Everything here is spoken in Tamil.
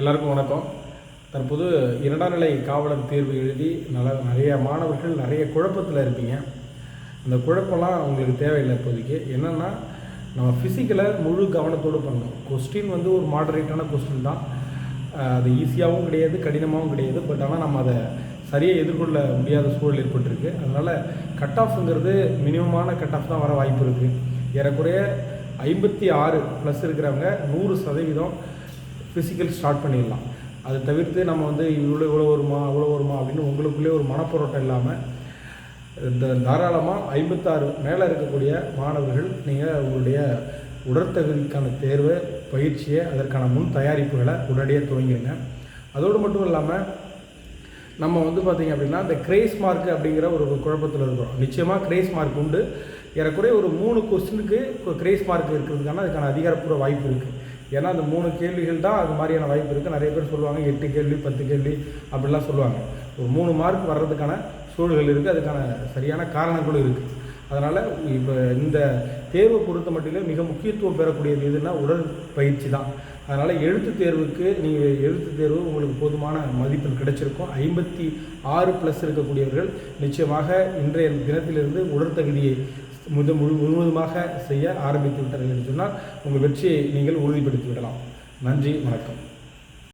எல்லாருக்கும் வணக்கம். தற்போது 2ஆம் நிலை காவலர் தேர்வு எழுதி நிறைய மாணவர்கள் நிறைய குழப்பத்தில் இருப்பீங்க. அந்த குழப்பம்லாம் உங்களுக்கு தேவையில்லை. இப்போதைக்கு என்னென்னா, நம்ம ஃபிசிக்கலை முழு கவனத்தோடு பண்ணணும். கொஸ்டின் ஒரு மாடரேட்டான கொஸ்டின் தான். அது ஈஸியாகவும் கிடையாது, கடினமாகவும் கிடையாது. பட் ஆனால் நம்ம அதை சரியாக எதிர்கொள்ள முடியாத சூழல் ஏற்பட்டிருக்கு. அதனால் கட் ஆஃப்ங்கிறது மினிமமான கட் ஆஃப் தான் வர வாய்ப்பு இருக்குது. ஏறக்குறைய 56+ இருக்கிறவங்க 100% ஃபிசிக்கல் ஸ்டார்ட் பண்ணிடலாம். அதை தவிர்த்து நம்ம இவ்வளோ வருமா அப்படின்னு உங்களுக்குள்ளே ஒரு மனப்போராட்டம் இல்லாமல் தாராளமாக 56 மேலே இருக்கக்கூடிய மாணவர்கள் நீங்கள் உங்களுடைய உடற்தகுதிக்கான தேர்வை, பயிற்சியை, அதற்கான முன் தயாரிப்புகளை உடனடியாக துவங்கிடுங்க. அதோடு மட்டும் இல்லாமல் நம்ம பார்த்திங்க அப்படின்னா, இந்த கிரேஸ் மார்க் அப்படிங்கிற ஒரு குழப்பத்தில் இருக்கிறோம். நிச்சயமாக கிரேஸ் மார்க் உண்டு. ஏறக்குறைய ஒரு 3 கொஸ்டினுக்கு கிரேஸ் மார்க் இருக்கிறதுக்கான அதுக்கான அதிகாரப்பூர்வ வாய்ப்பு இருக்குது. ஏன்னா அந்த 3 கேள்விகள் தான் அது மாதிரியான வாய்ப்பு இருக்குது. நிறைய பேர் சொல்லுவாங்க 8 கேள்வி 10 கேள்வி அப்படிலாம் சொல்லுவாங்க. ஒரு 3 மார்க் வர்றதுக்கான சூழல்கள் இருக்குது. அதுக்கான சரியான காரணங்களும் இருக்குது. அதனால் இப்போ இந்த தேர்வை பொறுத்த மட்டும் மிக முக்கியத்துவம் பெறக்கூடியது எதுனா உடற்பயிற்சி தான். அதனால் எழுத்து தேர்வுக்கு எழுத்து தேர்வு உங்களுக்கு போதுமான மதிப்பெண் கிடைச்சிருக்கும். 56+ இருக்கக்கூடியவர்கள் நிச்சயமாக இன்றைய தினத்திலிருந்து உடற்தகுதியை முழுவதுமாக செய்ய ஆரம்பித்து விட்டார்கள் என்று சொன்னால் உங்கள் வெற்றியை நீங்கள் உறுதிப்படுத்தி விடலாம். நன்றி, வணக்கம்.